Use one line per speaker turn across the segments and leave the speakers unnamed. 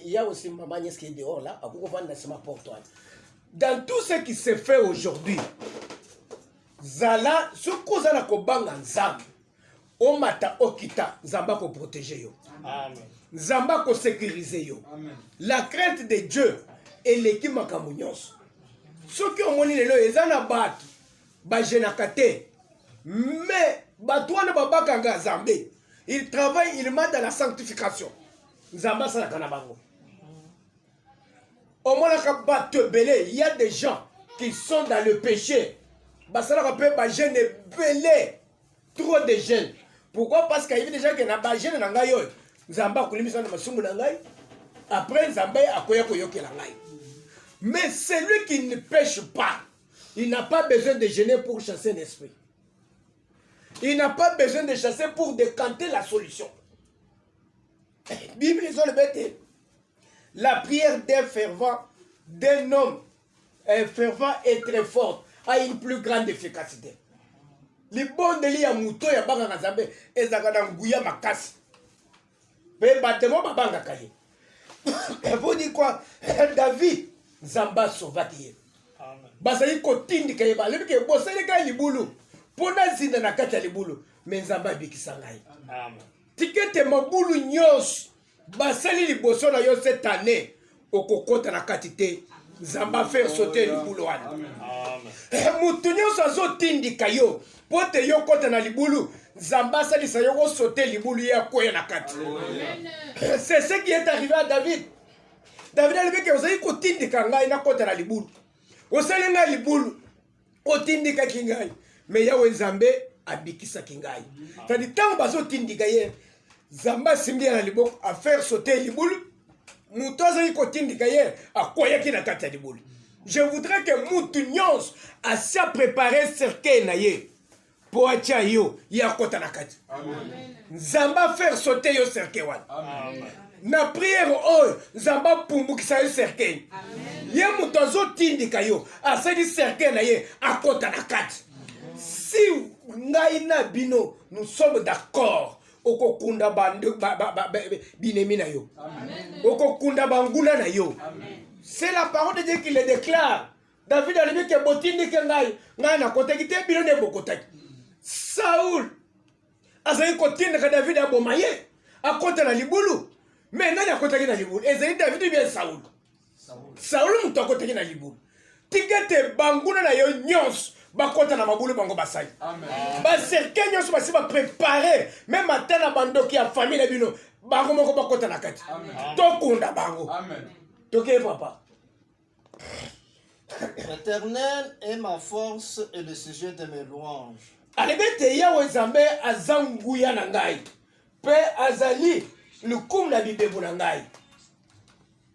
Il y a aussi maman Niès qui est dehors là, à dans tout ce qui se fait aujourd'hui, Zala, ce qu'on a kobanga nzam, o mata okita, Zamba ko protéger yo.
Amen.
Zamba ko sécuriser yo. Amen. La crainte de Dieu et l'équipe makamunyos. Ceux qui ont moni lelo, ils en abattent, bajenakate, mais batouane babakanga Zambé. Il travaille, il met dans la sanctification. Zamba ça la kanabango. Au moins, il y a des gens qui sont dans le péché. Trop de jeunes. Pourquoi? Parce qu'il y a des gens qui n'ont pas de jeunes. Après, mais celui qui ne pêche pas, il n'a pas besoin de jeûner pour chasser un esprit. Il n'a pas besoin de chasser pour décanter la solution. Bible, ils ont le bête. La prière d'un homme fervent et très fort a une plus grande efficacité. Les bons de l'IA Mouto ya banga Nazambe et Zagana Ngouya Makasi. Mais battement babanga kaye. Vous dites quoi? David Zamba Sauvatier. Basali kotindi kaye ba lebi ke bosali ka libulu. Pona zinda na kati ya libulu. Mais Zamba bikisangai. Amen. Tikete mabulu nyos. Basali liboso na yo cette année okokota na katite Zamba faire sauter libulu wana. Amen. Mutu nyos azotindika yo pote yo kota na libulu Zamba sali sa yo sauter libulu ya koya na kati. C'est ce qui est arrivé à David. David a levé que vous avez kotindika ngai na kota na libulu. Osali ngai libulu otindika kingai mais ya Nzambe abikisa kingai. Tadi tango bazotindika ye Zamba simbi na liboko à faire sauter libulu. Moutoza yiko tindika ye a koya ki na kati ya libulu. Je voudrais que Moutou Nyons a sa préparé cercueil na ye pour atia yo ya kota na kati. Amen. Zamba faire sauter yo cercueil wana. Amen. Na prière oh Zamba pumbukisa yo cercueil. Amen. Ye moutozo tindika yo a sali cercueil na ye a kota na kati. Si ngai na bino nous sommes d'accord. Okokunda bandu binemi na yo. Okokunda bangula na yo. C'est la parole de Dieu qui le déclare. David a dit que botindi ke ngai na kota kite bino ne bokota. Saoul azali kotinda ka David abomaye akota na libulu. Mais nani akota na libulu? Ezali David bien Saoul. Saoul muto akota na libulu. Tikete banguna na yo nyos. Bakota na mabulu bango basai. Amen. Ba cercueil nyonso basi ba préparer même matin na bando ki a famille na bino bango moko bakota na kati. Tokunda bango. Amen. Toke papa.
L'Éternel est ma force et le sujet de mes louanges.
Alebete Yahweh Nzambe azanguya na ngai. Pe azali lukum na bibebu na ngai.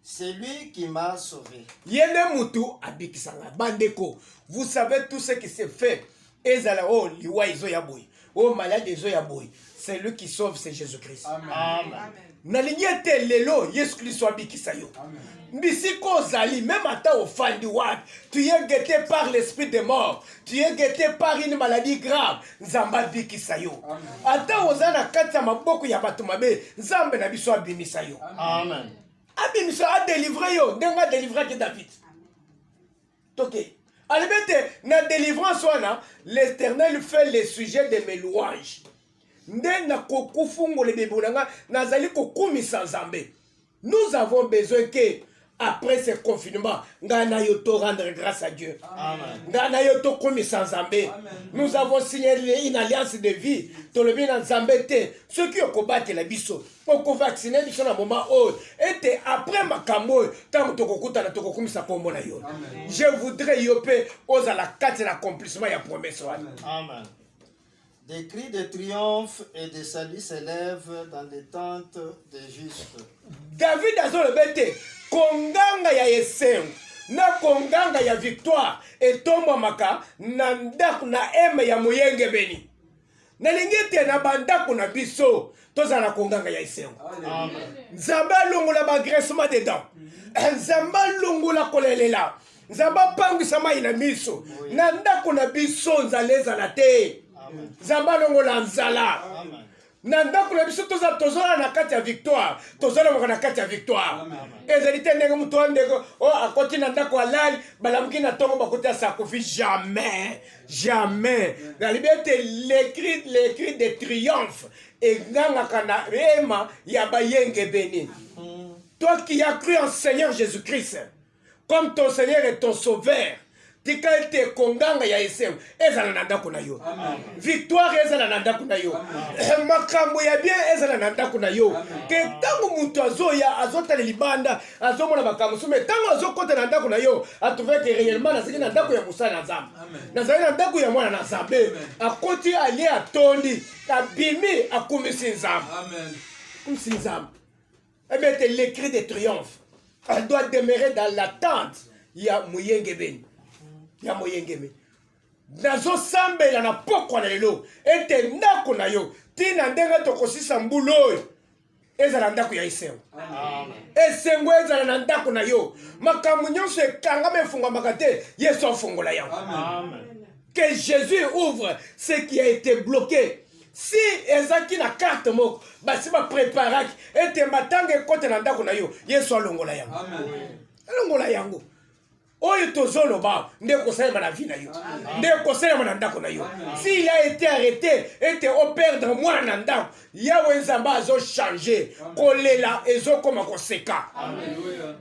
C'est lui qui m'a sauvé.
Yene mutu abikisanga bandeko. Vous savez tout ce qui se fait. Ezala oh liwa izo ya boy. Oh malade izo ya boy. C'est lui qui sauve, c'est Jésus-Christ. Amen. Amen. Nalingete lelo Yesu Christ abikisa yo. Amen. Bisiko zali même ata ofandi wat. Tu es guetté par l'esprit de mort. Tu es guetté par une maladie grave. Nzamba bikisa yo. Ata ozana kata maboko ya batu mabe. Nzambe na biso abimisa yo. Amen. Abimisa a délivré yo. Denga délivré que David. Toké. Alibete, na délivrance wana, l'Éternel fait le sujet de mes louanges. Ndena kokufungo le bebunanga, nazali kokumisa Nzambe. Nous avons besoin que, après ce confinement, ngana yoto rendre grâce à Dieu. Amen. Ngana yoto kumisa Nzambe. Nous avons signé une alliance de vie. Tolobi na Nzambe te. Ceux qui ont combattu la biso, ont vacciné biso na moment où, et après ma kamo, tant que tokokuta na tokokumisa kombo na yo. Je voudrais yope osa la carte l'accomplissement ya promesse.
Amen. Des cris de triomphe et de salut s'élèvent dans les tentes des justes.
David a le bête. Konganga ya esem. Na konganga ya victoire. Et tomba maka. Nandak na eme ya moyenge beni. Na lingete na bandaku na biso. Toza na konganga ya esem. Amen. Nzamba longo la bagressement des dents. Nzamba longo la kolelela. Nzamba pangu sama ina miso. Nandaku na biso nzaleza na te. Zamba longo la nzala. na ndako na biso tozala na kati ya victoire tozala na kati ya victoire ezali te ndenge mutu ndeko akoti na ndako alali balamuki na tongo bakoti ya sakofi jamais na libete l'écrit de triomphe engangaka na rema ya bayenge beni. Toi qui as cru en Seigneur Jésus-Christ comme ton Seigneur et ton Sauveur, tika ete konganga ya esem ezala na ndako na yo, victoire ezala na ndako na yo, makambo ya bien ezala na ndako na yo, ke tango mutu azoya azotala libanda azomona makambo sume tango azokota na ndako na yo atrouve que réellement nazali na ndako ya musala na Nzambe, nazali na ndako ya mwana na Nzambe, akoti ali atondi abimi akumisi Nzambe, kumisi Nzambe. Eh bien, l'écrit de triomphe, elle doit demeurer dans l'attente. Il y a Mouyengeben. Il y a Mouyengeben. Nazo sambela na poko na lelo. Ete ndako na yo. Tina ndenga tokosisa mbulo. Ezala ndako ya Iseo. Esengo ezala na ndako na yo. Makambo nyonso ekanga mefunga makate. Yesu afungola yango. Que Jésus ouvre ce qui a été bloqué. Si ezaki na carte moko basi ba préparaki ete matanga ekote na ndako na yo Yesu alongola yango. Alongola yango. Oyo tozoloba nde kosalema na vie na yo, nde kosalema na ndako na yo. S'il a été arrêté ete operdre mwana na ndako Yawe Nzambe azo changer kolela ezokoma koseka. Alléluia.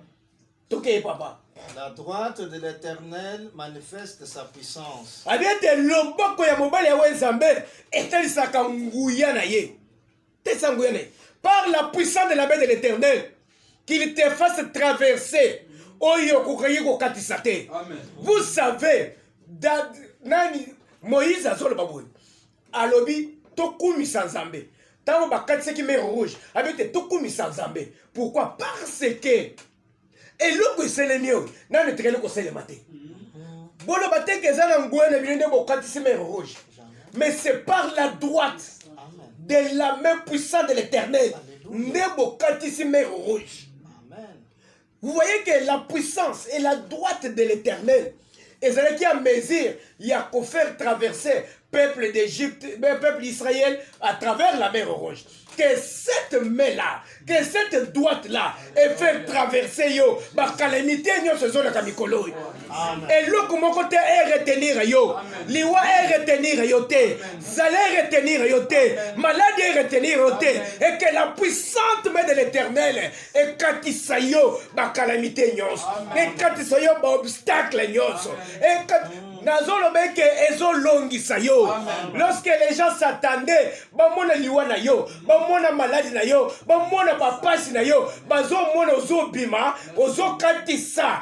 Toke papa.
La droite de l'Éternel manifeste sa puissance.
Abete loboko ya mobali ya Nzambe etalisaka nguya na ye. Tesa nguya na ye. Par la puissance de la main de l'Éternel qu'il te fasse traverser. Oyo kokayi ko katisate. Vous savez nani Moïse azoloba boy. Alobi tokumisa Nzambe. Tango bakatise ki mer rouge. Abete tokumisa Nzambe. Pourquoi? Parce que et l'autre c'est le mieux. Nan le traîner ko c'est le matin. Bolo baté que ça na ngwene bilende bo katisi mer rouge. Mais c'est par la droite de la main puissante de l'Éternel. Nebo katisi mer rouge. Vous voyez que la puissance et la droite de l'Éternel, et c'est qui a mesure, il y a qu'à faire traverser peuple d'Égypte, peuple d'Israël à travers la mer Rouge. Que cette main-là, que cette droite-là, ait fait traverser yo, ma calamité nyo se zone kamikolo. Et le comment côté est retenir yo, liwa est retenir yo te, salaire retenir yo te, maladie est retenir yo te, et que la puissante main de l'Éternel est katisayo, ma calamité nyos, et katisayo ba obstacle nyos, et nazolobeke ezolongisa yo. Lorsque les gens s'attendaient bamona liwa na yo, bamona maladie na yo, bamona papasi na yo, bazomona ozobima, ozokatisa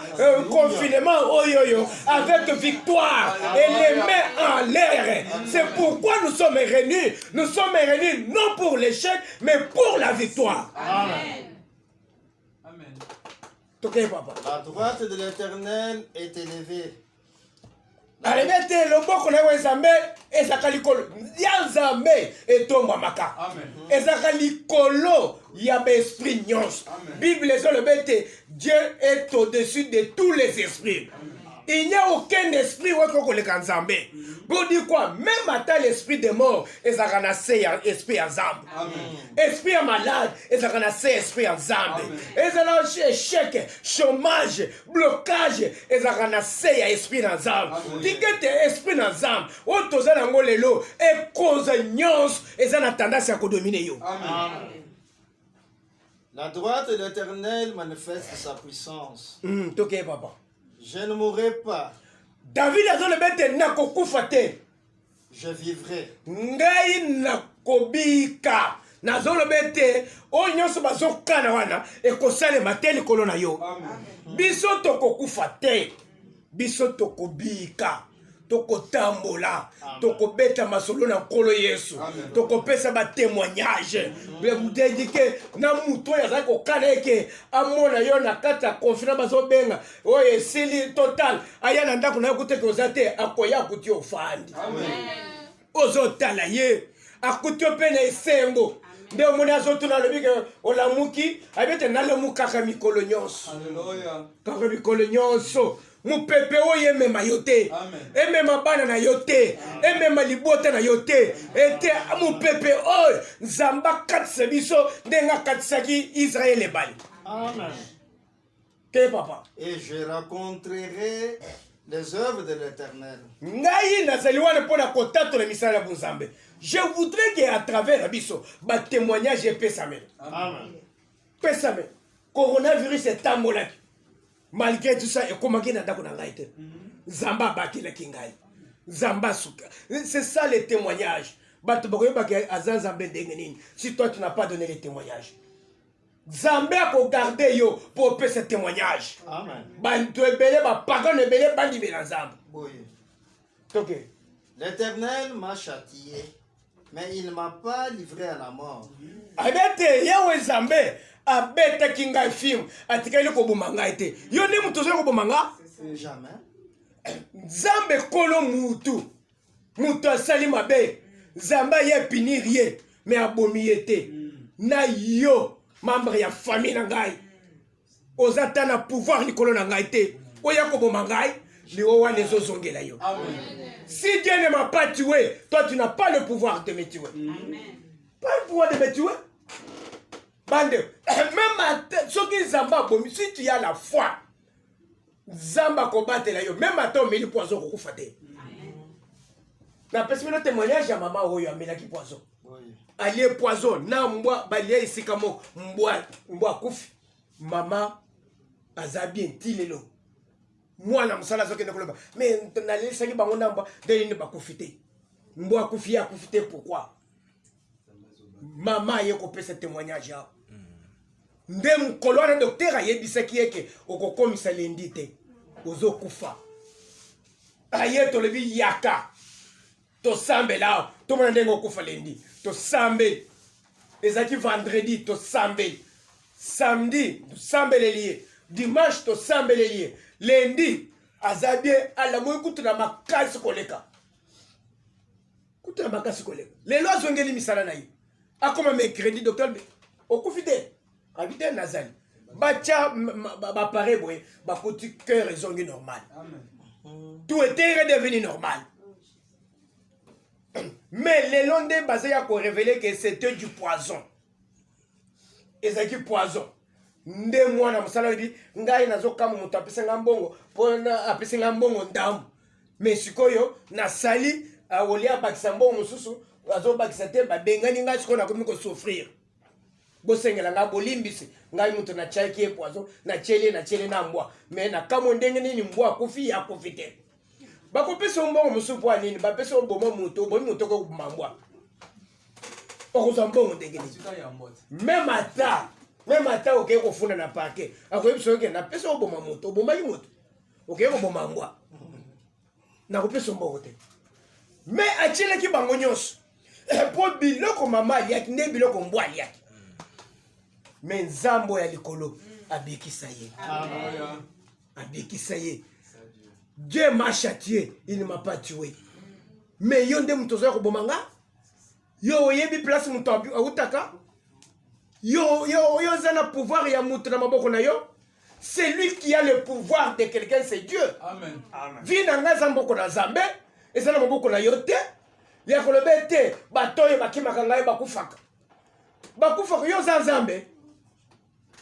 confinement oyoyo avec victoire et les mains en l'air. C'est pourquoi nous sommes réunis. Nous sommes réunis non pour l'échec mais pour la victoire. Amen. Amen.
La droite de l'Éternel est élevée.
Alemete loboko na Nzambe ezaka likolo ya Nzambe etomba maka. Ezaka likolo ya esprit nyonso. Bible ezolobete Dieu est au-dessus de tous les esprits. Il n'y a aucun esprit qui koleka Nzambe. Pour dire quoi? Même à l'esprit de mort, ezaka na esprit en Nzambe. Esprit malade, ezaka na esprit en Nzambe. Ezala échec, chômage, blocage, ezaka na esprit en Nzambe. Tikete esprit en Nzambe. Otoza na ngolelo e cause nyonso ezana tendance à dominer yo.
La droite de l'Éternel manifeste sa puissance.
Toke papa.
Je ne mourrai pas.
David a dit le bête na kokufa te.
Je vivrai.
Ngai na kobika. Na zolo bête o nyonso bazokana wana e kosale mateli kolona yo. Biso to kokufa te. Biso to kobika. Toko tambola, toko beta masolo na kolo Yesu, toko pesa ba témoignage, dédiqué na muto ya zako kaneke amona yo na kata confinement bazo benga, oye sili total, aya na ndako na yokote kozate akoya kuti ofandi. Amen. Ozo talaye, akuti opena esengo. Nde omoni azotuna lobike olamuki, abete na lomuka ka mikolo nyonso. Alléluia. Ka mikolo nyonso. mopepe oyo emema yo te emema bana na yo te emema libota na yo te ete mopepe oyo nzambe akatisa biso ndenge akatisaki Israel ebali.
Amen.
Ke papa?
Et je raconterai les œuvres de l'Éternel.
Ngai nazali wana mpona kotatola misala ya bonzambe. Je voudrais qu'à travers la biso ba témoignage epesame.
Amen.
Pesame. Coronavirus etambolaki. Malgré tout ça, ekomaki na ndako na ngai te. Zamba bakilaki ngai. Zamba suka. C'est ça le témoignage. Bato bakoyebaki aza nzambe ndenge nini. Si toi tu n'as pas donné le témoignage. Zambé a regardé yo pour faire ce témoignage.
Amen.
Bantu ebele ba pagan ebele bandi belanzambe.
Oui.
OK.
L'Éternel m'a châtié, mais il ne m'a pas livré à la mort.
Abete yawe Zambé abeta kinga film atikali ko bomanga ete. Yo ni mutu zo ko bomanga?
Jamais.
Zambe kolo mutu. Mutu asali mabe. Zamba ye pinirie mais abomi ete. Na yo membre ya famille na ngai. Ozata na pouvoir likolo na ngai te. Oya ko bomanga ngai, li owa lezo zongela yo. Amen. Si Dieu ne m'a pas tué, toi tu n'as pas le pouvoir de me tuer. Amen. Pas le pouvoir de me tuer. Bande, même ce qui Zamba bomi, si tu as la foi, Zamba combattre la yo, même à toi, mais le poison qu'on fait. Na personne le témoignage à maman oyo amela ki poison. Oui. Allié poison, na mboa balia ici comme mboa kufi. Maman aza bien tilelo. Moi na msala zoke nekoloba. Mais na lesa ki bango na mboa de ne ba kufite. Mboa kufi ya kufite pourquoi? Maman yeko pe ce témoignage ya. Ndem kolona docteur ayebisaki yeke okokomisa lendi te. Ozo kufa. Aye to lebi yaka. To sambe là, to mona ndengo kufa lendi. To sambe. Ezaki vendredi to sambe. Samedi to sambe le lié. Dimanche to sambe le lié. Lundi azabie ala moyo kutuna makasi koleka. Kutuna makasi koleka. Lelo azongeli misala na yi. Akoma mercredi docteur okufite. Habite nazali. Bacha ba pare boy, ba koti cœur ezongi normal. Amen. Tout était redevenu normal. Mais les Londais basés à révéler que c'était du poison. Et c'est du poison. Nde mwana musala dit ngai nazo kama mutu apesa ngambongo pona apesa ngambongo ndamu. Mais sikoyo na sali awolia bakisa mbongo mususu azo bakisa te ba bengani ngai siko na komi ko souffrir. Bosengela nga bolimbisi ngai mutu na chaki e poison na chele na mbwa. Mais na kama ndenge nini mbwa kufi ya kufite. Bakopesa mbongo musupu wa nini bapesa bomo mutu ko kumambwa okoza mbongo ndenge nini même ata okeye kofuna na pake akoyebisa oke na pesa oboma mutu obomaki mutu okeye koboma mbwa na kopesa mbongo te mais atielaki bango nyonso po biloko mama aliaki nde biloko mbwa aliaki mais nzambo ya likolo abikisa ye abikisa ye. Dieu m'a châtié, il ne m'a pas tué. Mais yo nde mutozo ko bomanga? Yo yebi place muto autaka? Yo zana pouvoir ya muto na maboko na yo? C'est lui qui a le pouvoir de quelqu'un, c'est Dieu. Amen. Amen. Vina nga zamboko na zambe, ezana maboko na yo te. Ya kolobe te, batoye bakimaka ngai bakufaka. Bakufaka yo za zambe.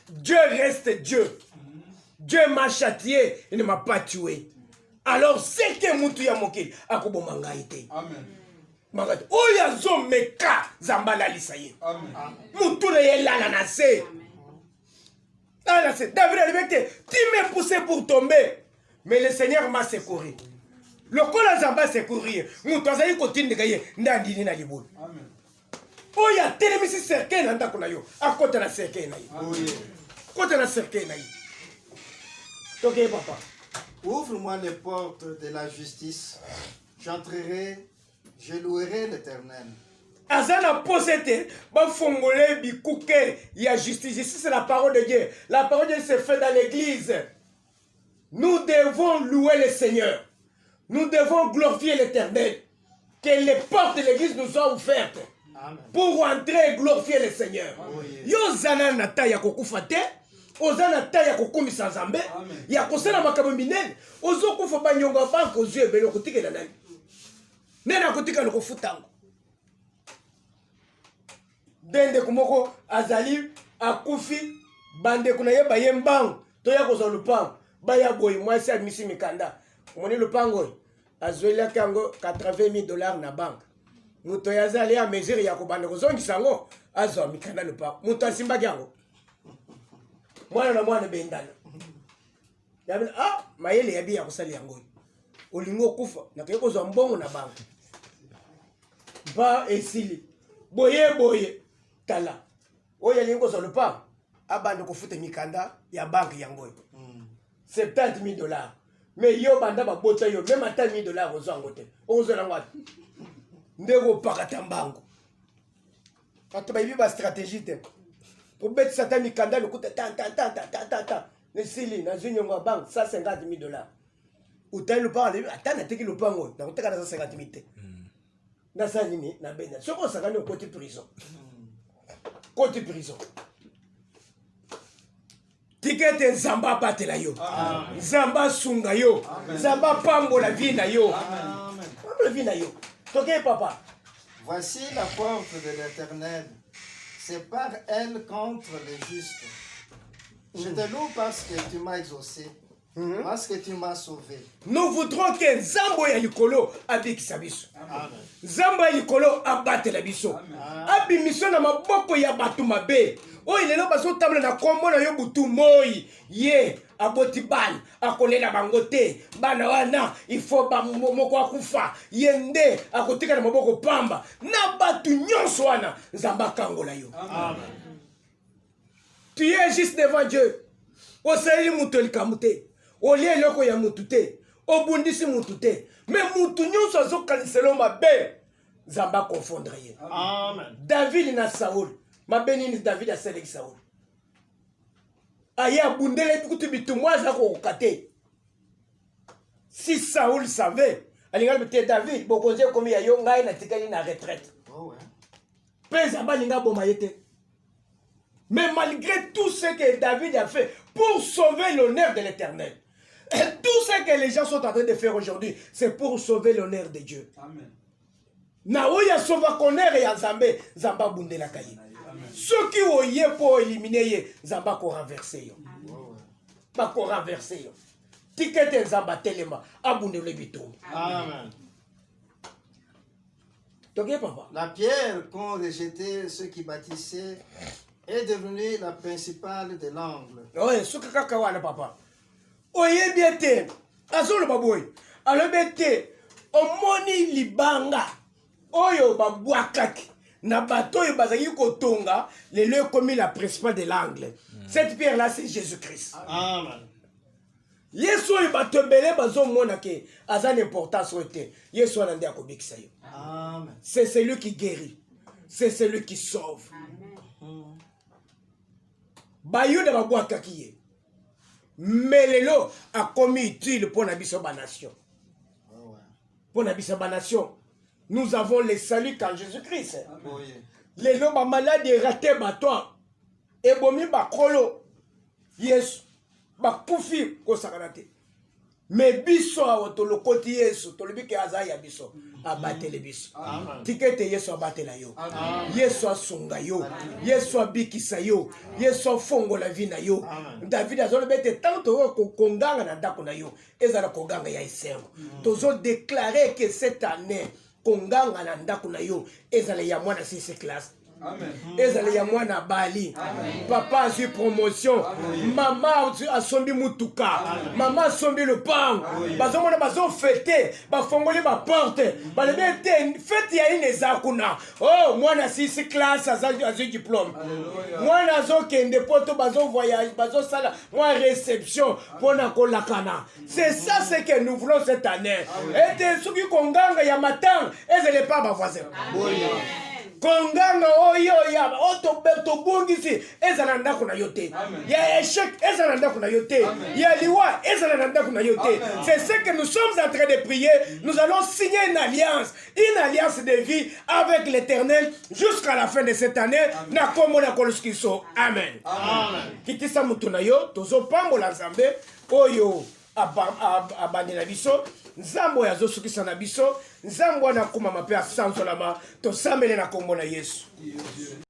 Dieu reste Dieu. Dieu m'a châtié, il ne m'a pas tué. Alors c'est que mutu ya mokili akoboma ngai te. Amen. Magati oya zo meka zambala lisaye. Amen. Mutu na yelala na se. Ah là c'est David a dit tu m'es poussé pour tomber mais le Seigneur m'a secouru. Le kola zamba secourir. Mutu azali kotinde kaye ndandini na libulu. Amen. Oya telemisi cercle na ndako na yo. Akota na cercle na yo. Oui. Kota na cercle na yo. Toke papa.
Ouvre-moi les portes de la justice, j'entrerai, je louerai l'Éternel.
Azana posete, ba fongole bikuke, il y a justice. Ici c'est la parole de Dieu. La parole de Dieu se fait dans l'église. Nous devons louer le Seigneur. Nous devons glorifier l'Éternel. Que les portes de l'église nous soient ouvertes. Amen. Pour entrer et glorifier le Seigneur. Yo zana nata ya kokufate. ozana taille ya kokumisa nzambe ya kosala makambo minene ozokufa banyongo ya banke ozwi ebele okotikela nani nene akotikala kofutango ndeko moko azali akufi bandeko na ye baye mbango toya kozwa lupango baya boye mwasi amisi mikanda omoni lupango oyo azwelaki yango $80,000 na banke moto yazali ya mesure ya kobanda kozongisa yango azwa mikanda lupango moto asimbaki yango mwana na mwana bendana yabina mayele yabi ya kosali yango olingo kufa nakeye kozwa mbongo na banke ba esili boye tala oyo alingi kozwa lupango abanda kofuta mikanda ya banke yango $70,000 mais yo banda babota yo même ata $1,000 ozwa yango te ozwa yango ati ndeko opakata mbango bato bayibi bastratégie te kobetisa ata mikanda lokuta ta nesili nazwi nyongo ya banke $150,000 utali lupango alebi ata nateki lupango oyo nakoteka na $150,000 te nasala nini nabenda soki osakani okoti prison koti prison tikete nzambe abatela yo nzambe asunga yo nzambe apambola vi na yo pambola vi na yo toke papa.
Voici la porte de l'Éternel, c'est par elle contre les justes. Je te loue parce que tu m'as exaucé, parce que tu m'as sauvé.
Nous voudrons que nzambe ya likolo abikisa biso, nzambe ya likolo abatela biso, abimiso na maboko ya bato mabe oyo lelo bazotambola na kombo na yo butu moi ye aboti bana akolela bango te bana wana ifo moko akufa ye nde akotika na maboko pamba na bato nyonso wana nzambe akangola yo. Tu es juste devant Dieu. Osali mutu elikamu te olie eloko ya mutu te obundisi mutu te mais mutu nyonso azokaniselo mabe nzambe akonfondre ye. David na Saul mabe nini David asalaki Saul aye abundele bikutu bitumwa aza kokoka te. Si Saul savait alingali te David bokonzi ekomi ya yo ngai natikali na retraite mpe nzambe alingi aboma ye te. Mais malgré tout ce que David a fait pour sauver l'honneur de l'Éternel, et tout ce que les gens sont en train de faire aujourd'hui, c'est pour sauver l'honneur de Dieu. Amen. Na oya sauva honneur ya Nzambe, Nzamba bundela kaye. Ceux qui ont yé pour éliminer ye, Nzamba ko renverser yo. Ba ko renverser yo. Tikete Nzamba telema abundele bitum.
Amen.
Toké papa.
La pierre qu'ont rejeté ceux qui bâtissaient est devenue la principale de l'angle.
Oui, ce que kakawana papa. Oye biete, azolo baboy. Alors biete, omoni libanga. Oyo babouakaki. Na bato yo bazaki kotonga, le lieu commis la principale de l'angle. Cette pierre là c'est Jésus-Christ.
Amen.
Yesu oyo bato belé bazo mona ke azan importance ote. Yesu anande akobikisa yo.
Amen.
C'est celui qui guérit. C'est celui qui sauve. Bayuda babouakaki ye. Mais lelo a commis utile pour la biso ba nation. Pour la biso ba nation. Nous avons le salut en Jésus-Christ. Lelo ba malade raté batoi. Et bomi ba kolo. Yesu. Ba kufi ko sakanate. Mais biso a otolokoti Yesu. Tolobi ke azaya biso. Abatele biso. Tikete Yesu abatela yo. Yesu asunga yo. Yesu abikisa yo. Yesu afongo la vie na yo. David azolo bete tanto ko konganga na ndako na yo. Ezala konganga ya isengo. Tozo déclarer que cette année konganga na ndako na yo ezala ya mwana 6 classe. Amen. Ezali ya mwana bali. Amen. Papa a eu promotion. Amen. Maman a sombi mutuka. Amen. Maman a sombi le pain. Bazo mona bazo fêter, ba fongoli ba porte. Ba le bete fête ya ine zakuna. Oh, mwana 6 classe azu diplôme. Mwana zo kende poto bazo voyage, bazo sala, moi réception pona kolakana. C'est ça ce que nous voulons cette année. Et te suki konganga ya matin, ezele pas ba voisin. konganga oyo ya tobongisi ezala ndako na yo te ya échec ezala ndako na yo te ya liwa ezala na ndako na yo te. C'est ce que nous sommes en train de prier. Nous allons signer une alliance de vie avec l'Éternel jusqu'à la fin de cette année. Na kombo na koloskiso. Amen. Kikisa mutu na yo tozo pambola Nzambe oyo abandi na biso. Nzambo ya zosukisa na biso. Nzambo na kuma mape asanzolama. Tosambele na kombo na Yesu.